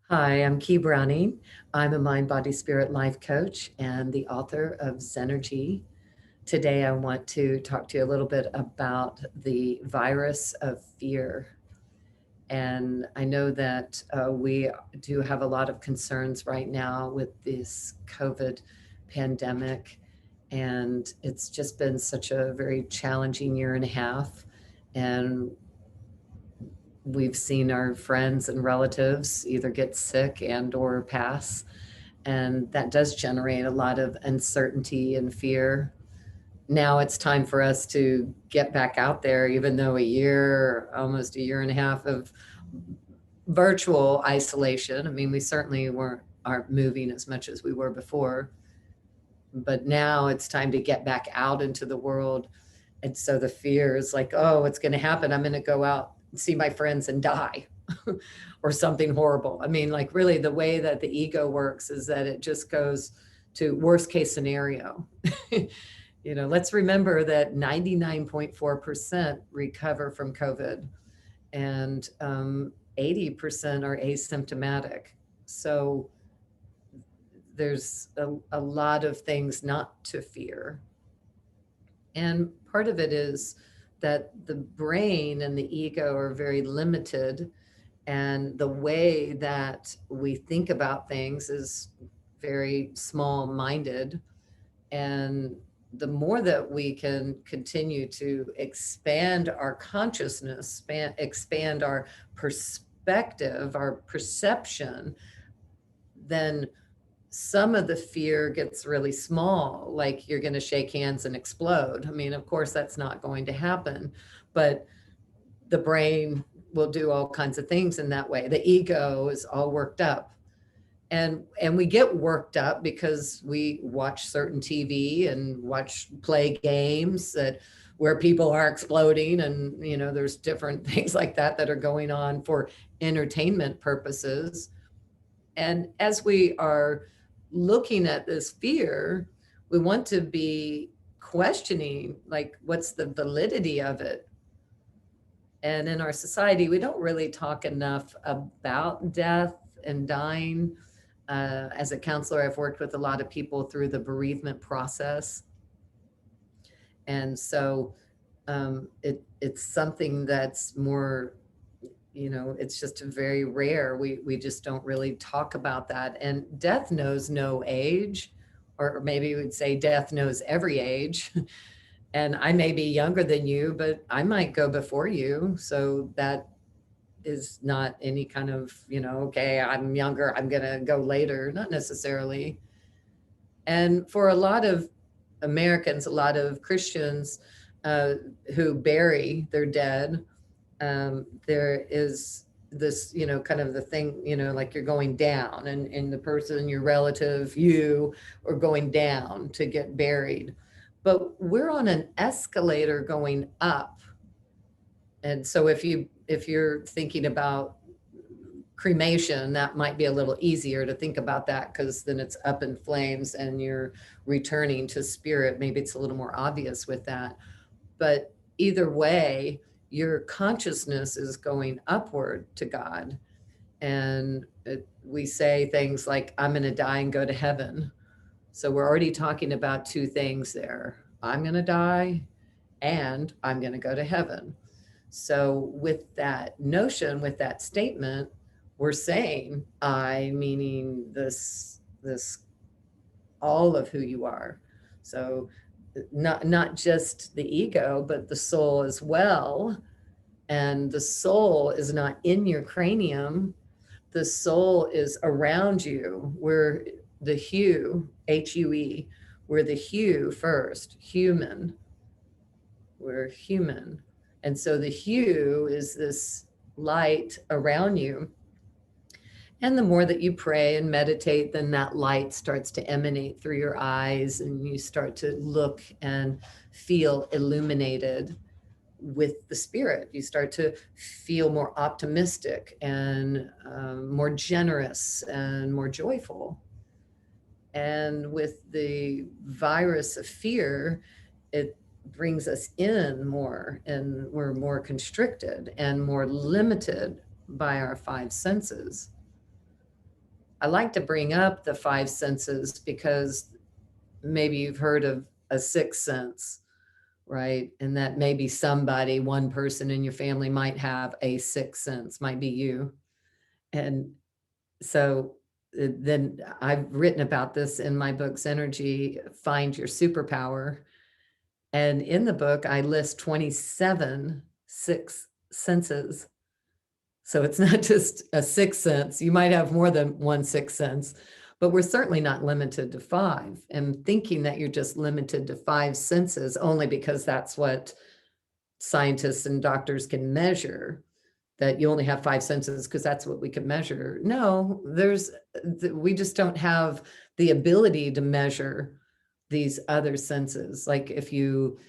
Hi, I'm Key Browning. I'm a mind, body, spirit life coach and the author of Zenergy. Today, I want to talk to you a little bit about the virus of fear. And I know that we do have a lot of concerns right now with this COVID pandemic. And it's just been such a very challenging year and a half. And we've seen our friends and relatives either get sick and or pass, and that does generate a lot of uncertainty and fear. Now it's time for us to get back out there, even though a year, almost a year and a half of virtual isolation. I mean, we certainly aren't moving as much as we were before, but now it's time to get back out into the world. And so the fear is like, oh, what's going to happen? I'm going to go out and see my friends and die or something horrible. I mean, like, really, the way that the ego works is that it just goes to worst case scenario. Let's remember that 99.4% recover from COVID, and 80% are asymptomatic. So there's a lot of things not to fear. And part of it is that the brain and the ego are very limited, and the way that we think about things is very small minded. And the more that we can continue to expand our consciousness, expand our perspective, our perception, then some of the fear gets really small, like you're going to shake hands and explode. I mean, of course, that's not going to happen, but the brain will do all kinds of things in that way. The ego is all worked up. And we get worked up because we watch certain TV and play games that where people are exploding, and there's different things like that are going on for entertainment purposes. And as we are looking at this fear, we want to be questioning, like, what's the validity of it? And in our society, we don't really talk enough about death and dying. As a counselor, I've worked with a lot of people through the bereavement process. And so it's something that's more, it's just very rare. We just don't really talk about that. And death knows no age, or maybe we'd say death knows every age. And I may be younger than you, but I might go before you. So that is not any kind of, okay, I'm younger, I'm going to go later. Not necessarily. And for a lot of Americans, a lot of Christians who bury their dead, there is this, kind of the thing, like you're going down, and the person, your relative, you are going down to get buried. But we're on an escalator going up. And so if you're thinking about cremation, that might be a little easier to think about that, because then it's up in flames and you're returning to spirit. Maybe it's a little more obvious with that. But either way, your consciousness is going upward to God. And we say things like, I'm going to die and go to heaven. So we're already talking about two things there. I'm going to die and I'm going to go to heaven. So with that notion, with that statement, we're saying I, meaning this all of who you are. So not just the ego, but the soul as well. And the soul is not in your cranium. The soul is around you. We're the hue, H-U-E. We're the hue first, human. We're human. And so the hue is this light around you. And the more that you pray and meditate, then that light starts to emanate through your eyes, and you start to look and feel illuminated with the spirit. You start to feel more optimistic and more generous and more joyful. And with the virus of fear, it brings us in more, and we're more constricted and more limited by our five senses. I like to bring up the five senses because maybe you've heard of a sixth sense, right? And that maybe somebody, one person in your family might have a sixth sense, might be you. And so then I've written about this in my book, Zenergy, Find Your Superpower. And in the book, I list 27 sixth senses. So it's not just a sixth sense. You might have more than one sixth sense, but we're certainly not limited to five. And thinking that you're just limited to five senses only because that's what scientists and doctors can measure, that you only have five senses because that's what we can measure. No, we just don't have the ability to measure these other senses. Like if you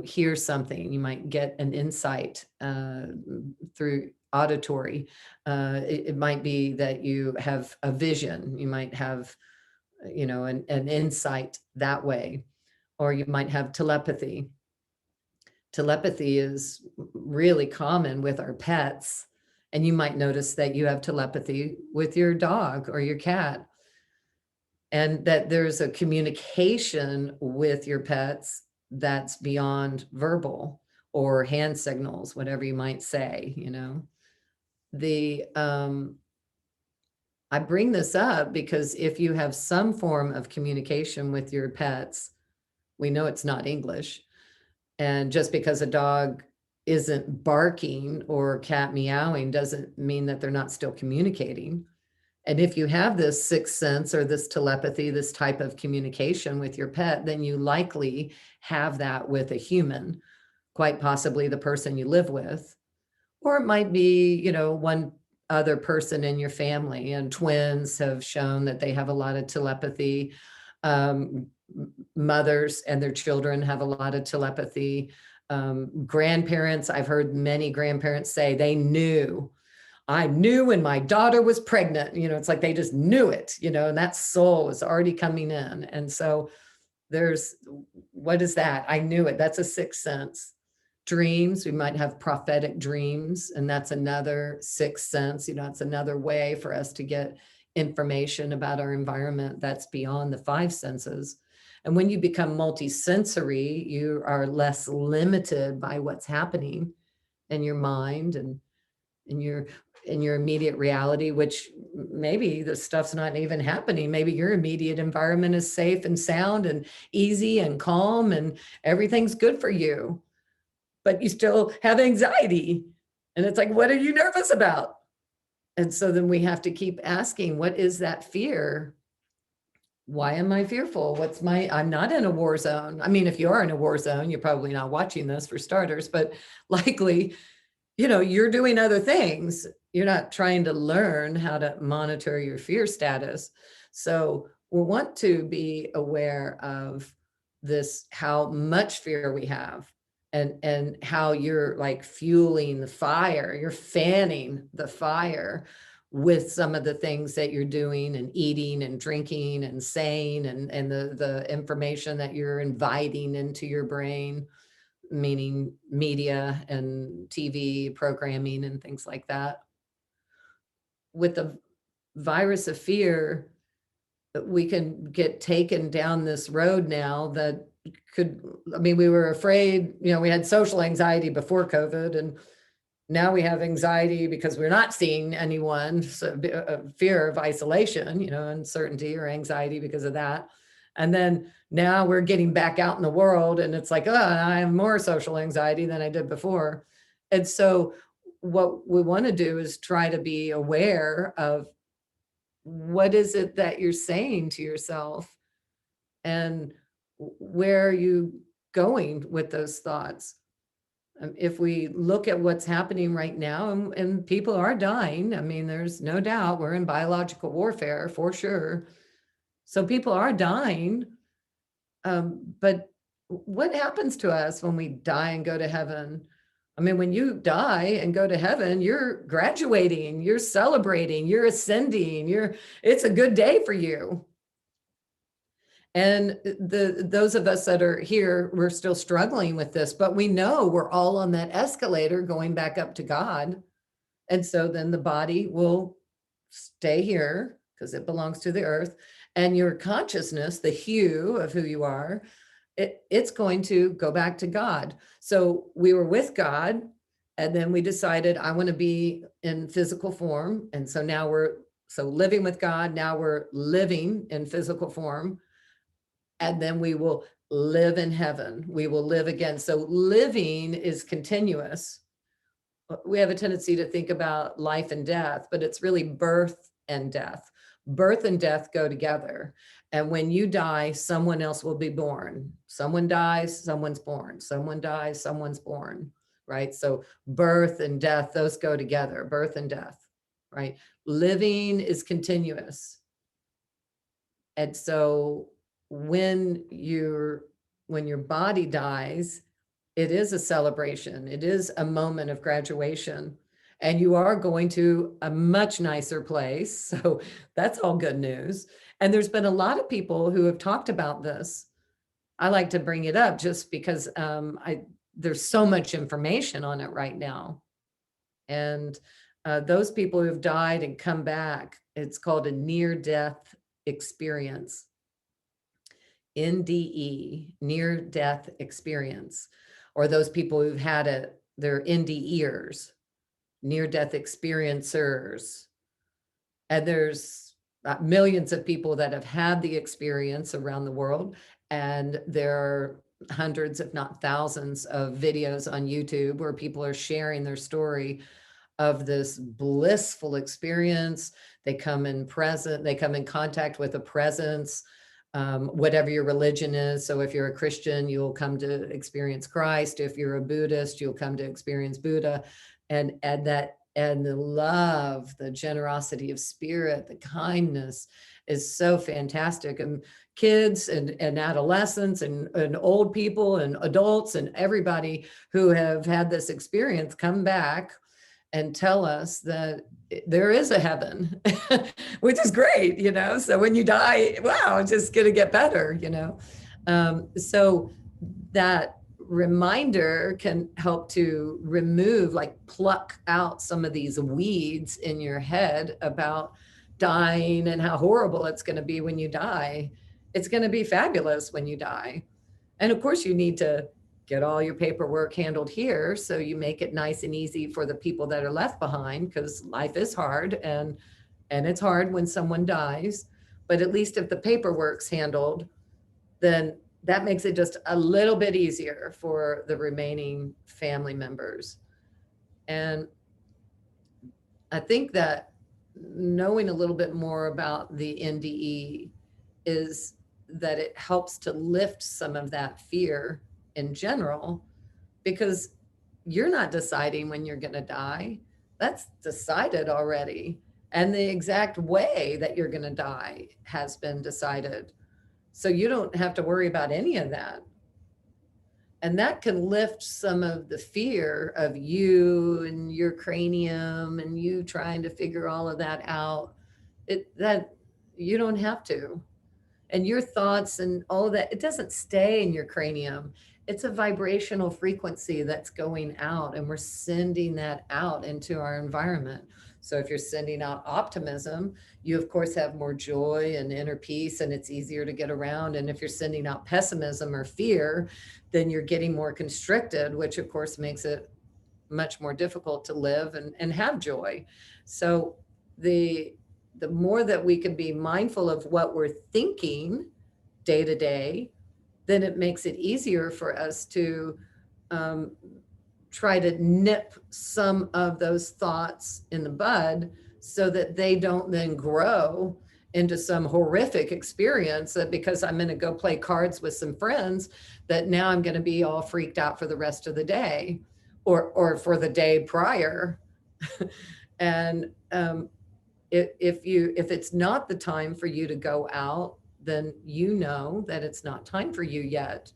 hear something, you might get an insight through auditory. It might be that you have a vision. You might have, an insight that way, or you might have telepathy. Telepathy is really common with our pets. And you might notice that you have telepathy with your dog or your cat, and that there's a communication with your pets that's beyond verbal or hand signals, whatever you might say, The I bring this up because if you have some form of communication with your pets, we know it's not English. And just because a dog isn't barking or cat meowing doesn't mean that they're not still communicating. And if you have this sixth sense or this telepathy, this type of communication with your pet, then you likely have that with a human, quite possibly the person you live with. Or it might be, one other person in your family, and twins have shown that they have a lot of telepathy. Mothers and their children have a lot of telepathy. Grandparents, I've heard many grandparents say I knew when my daughter was pregnant. It's like they just knew it, and that soul was already coming in. And so what is that? I knew it. That's a sixth sense. Dreams, we might have prophetic dreams, and that's another sixth sense. It's another way for us to get information about our environment that's beyond the five senses. And when you become multisensory, you are less limited by what's happening in your mind and in your immediate reality, which maybe the stuff's not even happening. Maybe your immediate environment is safe and sound and easy and calm and everything's good for you, but you still have anxiety. And it's like, what are you nervous about? And so then we have to keep asking, what is that fear? Why am I fearful? I'm not in a war zone. I mean, if you are in a war zone, you're probably not watching this for starters, but likely, you're doing other things. You're not trying to learn how to monitor your fear status. So we want to be aware of this, how much fear we have, and how you're like fueling the fire, you're fanning the fire with some of the things that you're doing and eating and drinking and saying, and the information that you're inviting into your brain, meaning media and TV programming and things like that. With the virus of fear, we can get taken down this road now that we were afraid, we had social anxiety before COVID, and now we have anxiety because we're not seeing anyone, so fear of isolation, uncertainty or anxiety because of that. And then now we're getting back out in the world and it's like, I have more social anxiety than I did before. And so what we want to do is try to be aware of what is it that you're saying to yourself, and where are you going with those thoughts? If we look at what's happening right now, and people are dying, there's no doubt we're in biological warfare for sure. So people are dying. But what happens to us when we die and go to heaven? When you die and go to heaven, you're graduating, you're celebrating, you're ascending, it's a good day for you. And those of us that are here, we're still struggling with this, but we know we're all on that escalator going back up to God. And so then the body will stay here because it belongs to the earth, and your consciousness, the hue of who you are, it's going to go back to God. So we were with God, and then we decided, I want to be in physical form. And so now we're living with God. Now we're living in physical form. And then we will live in heaven. We will live again. So living is continuous. We have a tendency to think about life and death, but it's really birth and death. Birth and death go together. And when you die, someone else will be born. Someone dies, someone's born. Someone dies, someone's born, right? So birth and death, those go together, birth and death, right? Living is continuous. And so when your body dies, it is a celebration. It is a moment of graduation, and you are going to a much nicer place. So that's all good news. And there's been a lot of people who have talked about this. I like to bring it up just because there's so much information on it right now. And those people who have died and come back, it's called a near-death experience. NDE, near-death experience, or those people who've had it, they're NDEers, near-death experiencers. And there's millions of people that have had the experience around the world, and there are hundreds, if not thousands, of videos on YouTube where people are sharing their story of this blissful experience. They come in contact with a presence, whatever your religion is. So if you're a Christian, you'll come to experience Christ. If you're a Buddhist, you'll come to experience Buddha. And the love, the generosity of spirit, the kindness is so fantastic. And kids and adolescents and old people and adults and everybody who have had this experience come back and tell us that there is a heaven, which is great, So when you die, wow, it's just going to get better, So that reminder can help to remove, pluck out some of these weeds in your head about dying and how horrible it's going to be when you die. It's going to be fabulous when you die. And of course, you need to get all your paperwork handled here, so you make it nice and easy for the people that are left behind, because life is hard, and it's hard when someone dies. But at least if the paperwork's handled, then that makes it just a little bit easier for the remaining family members. And I think that knowing a little bit more about the NDE is that it helps to lift some of that fear in general, because you're not deciding when you're going to die. That's decided already. And the exact way that you're going to die has been decided. So you don't have to worry about any of that. And that can lift some of the fear of you and your cranium and you trying to figure all of that out. That you don't have to. And your thoughts and all of that, it doesn't stay in your cranium. It's a vibrational frequency that's going out, and we're sending that out into our environment. So if you're sending out optimism, you of course have more joy and inner peace, and it's easier to get around. And if you're sending out pessimism or fear, then you're getting more constricted, which of course makes it much more difficult to live and have joy. So the more that we can be mindful of what we're thinking day to day, then it makes it easier for us to try to nip some of those thoughts in the bud, so that they don't then grow into some horrific experience that, because I'm going to go play cards with some friends, that now I'm going to be all freaked out for the rest of the day, or for the day prior. And if it's not the time for you to go out, then you know that it's not time for you yet.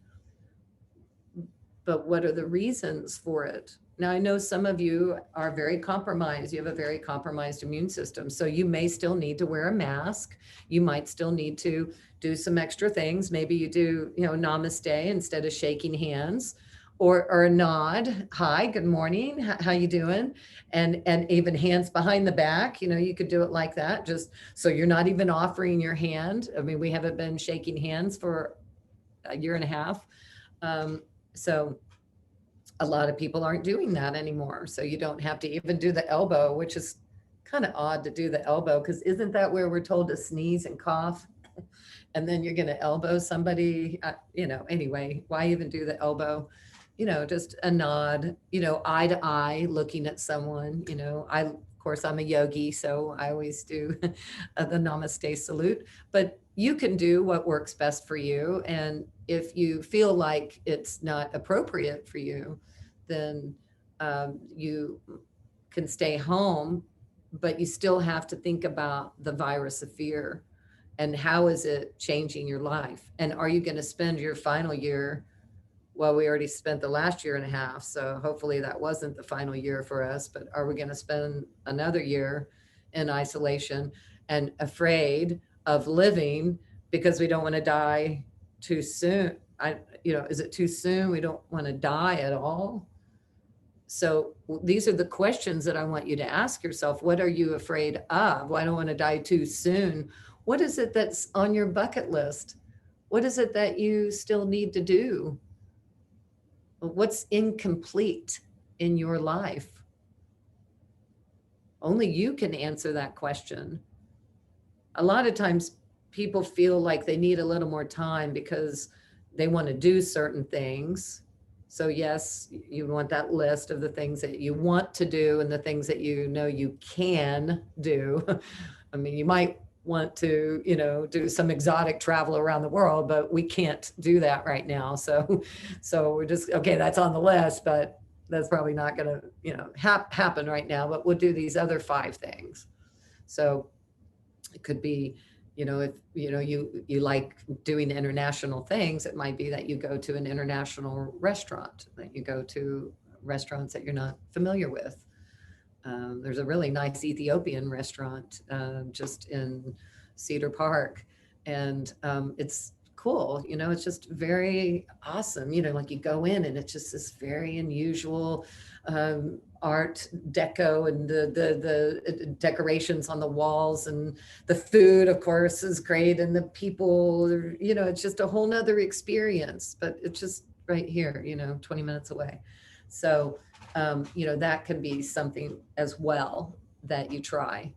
But what are the reasons for it? Now, I know some of you are very compromised. You have a very compromised immune system. So you may still need to wear a mask. You might still need to do some extra things. Maybe you do, namaste instead of shaking hands, or a nod. Hi, good morning. How you doing? And even hands behind the back. You could do it like that. Just so you're not even offering your hand. I mean, we haven't been shaking hands for a year and a half. Um, so a lot of people aren't doing that anymore. So you don't have to even do the elbow, which is kind of odd to do the elbow, because isn't that where we're told to sneeze and cough? And then you're going to elbow somebody, anyway, why even do the elbow? Just a nod, eye to eye, looking at someone. Of course, I'm a yogi, so I always do the namaste salute. But you can do what works best for you. And if you feel like it's not appropriate for you, then you can stay home, but you still have to think about the virus of fear and how is it changing your life? And are you going to spend your final year? Well, we already spent the last year and a half, so hopefully that wasn't the final year for us, but are we going to spend another year in isolation and afraid of living because we don't want to die too soon? Is it too soon? We don't want to die at all. So these are the questions that I want you to ask yourself. What are you afraid of? Well, I don't want to die too soon. What is it that's on your bucket list? What is it that you still need to do? What's incomplete in your life? Only you can answer that question. A lot of times people feel like they need a little more time because they want to do certain things. So yes, you want that list of the things that you want to do and the things that you can do. I mean, you might want to, do some exotic travel around the world, but we can't do that right now. So we're just, okay, that's on the list, but that's probably not going to, happen right now, but we'll do these other 5 things. So it could be, if you like doing international things, it might be that you go to an international restaurant, that you go to restaurants that you're not familiar with. There's a really nice Ethiopian restaurant just in Cedar Park, and it's cool. It's just very awesome. Like you go in and it's just this very unusual art deco, and the decorations on the walls, and the food, of course, is great, and the people. It's just a whole nother experience. But it's just right here, 20 minutes away. So that can be something as well that you try.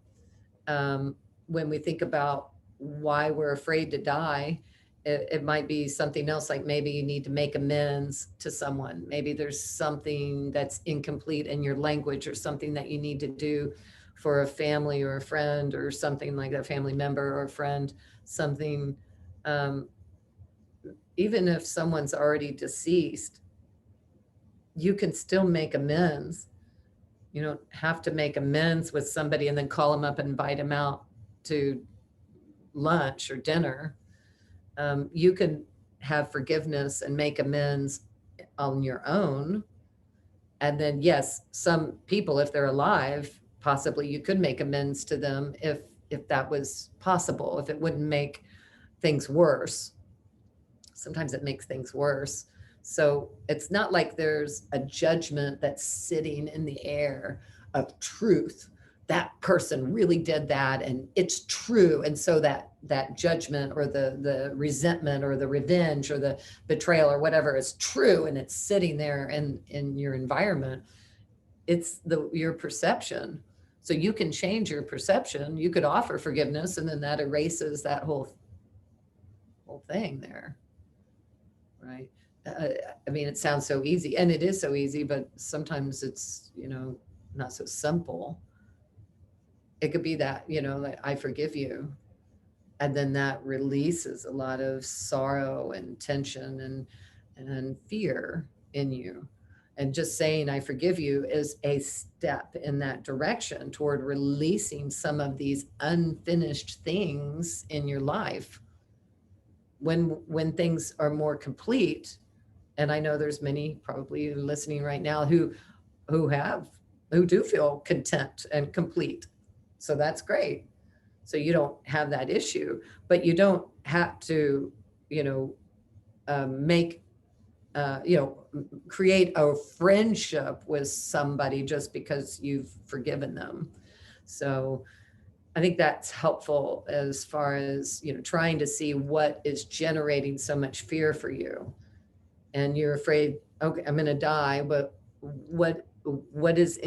When we think about why we're afraid to die, it might be something else, like maybe you need to make amends to someone. Maybe there's something that's incomplete in your language, or something that you need to do for a family or a friend, or something like that, family member or a friend, something. Um, Even if someone's already deceased, you can still make amends. You don't have to make amends with somebody and then call them up and invite them out to lunch or dinner. You can have forgiveness and make amends on your own. And then, yes, some people, if they're alive, possibly you could make amends to them if that was possible, if it wouldn't make things worse. Sometimes it makes things worse. So it's not like there's a judgment that's sitting in the air of truth. That person really did that and it's true. And so that judgment, or the resentment, or the revenge, or the betrayal, or whatever, is true, and it's sitting there in your environment. It's your perception. So you can change your perception. You could offer forgiveness, and then that erases that whole thing there. Right. Uh, I mean, it sounds so easy, and it is so easy, but sometimes it's, not so simple. It could be that, like, I forgive you. And then that releases a lot of sorrow and tension and fear in you. And just saying, I forgive you, is a step in that direction toward releasing some of these unfinished things in your life. When things are more complete, and I know there's many probably listening right now who do feel content and complete. So that's great. So you don't have that issue, but you don't have to, make create a friendship with somebody just because you've forgiven them. So I think that's helpful as far as, trying to see what is generating so much fear for you. And you're afraid, okay, I'm going to die, but what is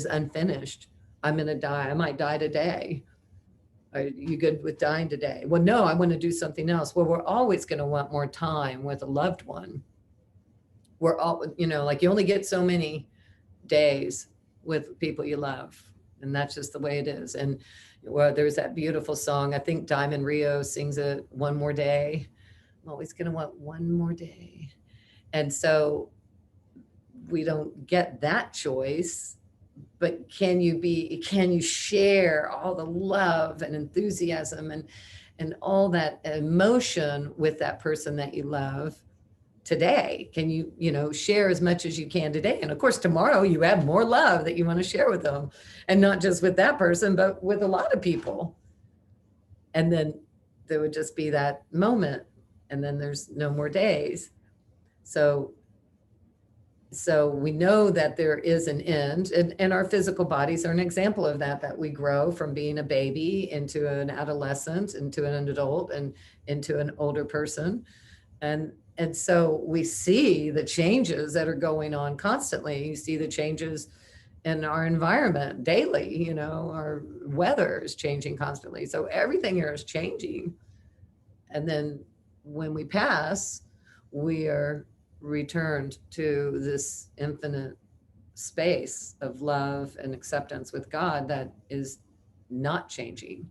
unfinished? I'm going to die. I might die today. Are you good with dying today? Well, no, I want to do something else. Well, we're always going to want more time with a loved one. We're all, like you only get so many days with people you love. And that's just the way it is. And well, there's that beautiful song. I think Diamond Rio sings it, One More Day. I'm always going to want one more day. And so we don't get that choice, but can you share all the love and enthusiasm and all that emotion with that person that you love today? Can you share as much as you can today? And of course, tomorrow you have more love that you want to share with them, and not just with that person, but with a lot of people. And then there would just be that moment, and then there's no more days. So we know that there is an end, and our physical bodies are an example of that we grow from being a baby into an adolescent, into an adult, and into an older person. And so we see the changes that are going on constantly. You see the changes in our environment daily, our weather is changing constantly. So everything here is changing. And then when we pass, we are returned to this infinite space of love and acceptance with God that is not changing.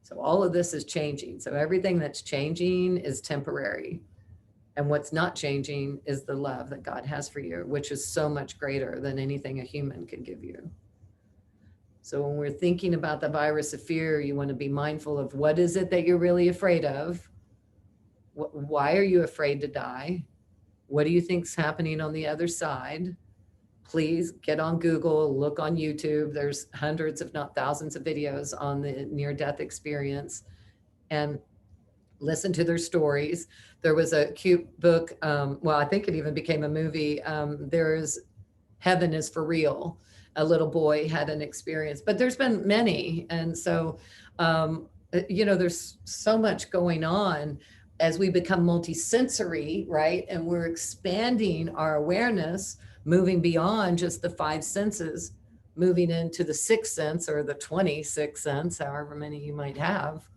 So all of this is changing. So everything that's changing is temporary. And what's not changing is the love that God has for you, which is so much greater than anything a human could give you. So when we're thinking about the virus of fear, you want to be mindful of what is it that you're really afraid of? Why are you afraid to die? What do you think's happening on the other side? Please get on Google, look on YouTube. There's hundreds, if not thousands, of videos on the near-death experience, and listen to their stories. There was a cute book. Well, I think it even became a movie. There's Heaven is for Real. A little boy had an experience, but there's been many. And so, there's so much going on as we become multisensory, right? And we're expanding our awareness, moving beyond just the five senses, moving into the sixth sense or the 26th sense, however many you might have.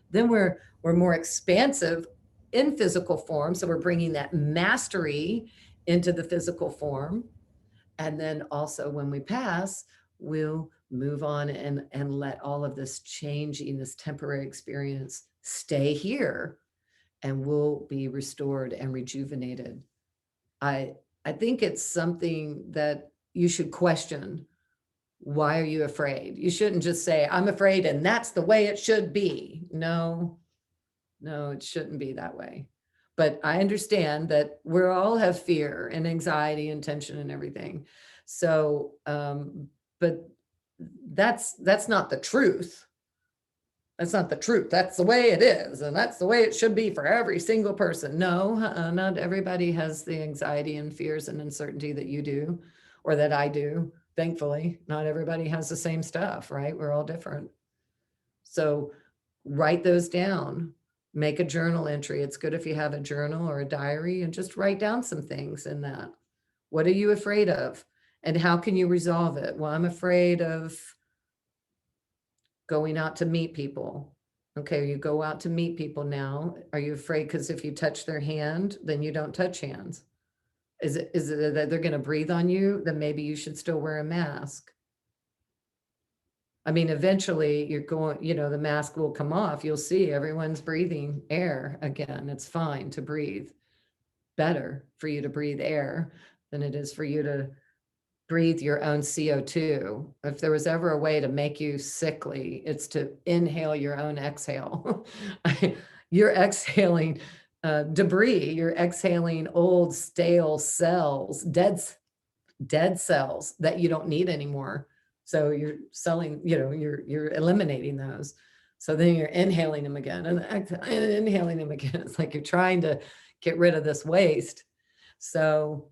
Then we're more expansive in physical form. So we're bringing that mastery into the physical form. And then also when we pass, we'll move on and let all of this changing, this temporary experience stay here, and we'll be restored and rejuvenated. I think it's something that you should question. Why are you afraid? You shouldn't just say, I'm afraid and that's the way it should be. No, it shouldn't be that way. But I understand that we all have fear and anxiety and tension and everything. So, but that's not the truth. That's not the truth. That's the way it is. And that's the way it should be for every single person. No, not everybody has the anxiety and fears and uncertainty that you do, or that I do. Thankfully, not everybody has the same stuff, right? We're all different. So write those down. Make a journal entry. It's good if you have a journal or a diary, and just write down some things in that. What are you afraid of? And how can you resolve it? Well, I'm afraid of going out to meet people. Okay, you go out to meet people now. Are you afraid because if you touch their hand, then you don't touch hands? Is it that they're going to breathe on you? Then maybe you should still wear a mask. I mean, eventually you're going, the mask will come off. You'll see everyone's breathing air again. It's fine to breathe. Better for you to breathe air than it is for you to breathe your own CO2. If there was ever a way to make you sickly, it's to inhale your own exhale. You're exhaling debris. You're exhaling old, stale cells, dead cells that you don't need anymore. So you're selling, you're eliminating those. So then you're inhaling them again and inhaling them again. It's like you're trying to get rid of this waste. So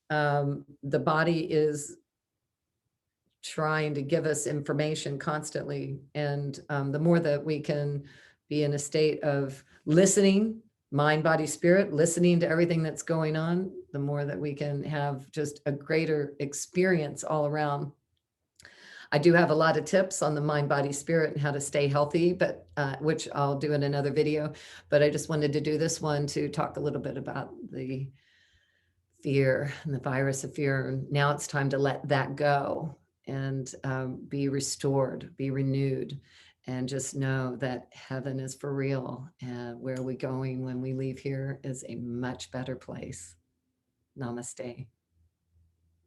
the body is trying to give us information constantly. And the more that we can be in a state of listening, mind, body, spirit, listening to everything that's going on, the more that we can have just a greater experience all around. I do have a lot of tips on the mind, body, spirit and how to stay healthy, but which I'll do in another video. But I just wanted to do this one to talk a little bit about the fear and the virus of fear. Now it's time to let that go and be restored, be renewed, and just know that heaven is for real. And where we're going when we leave here is a much better place. Namaste.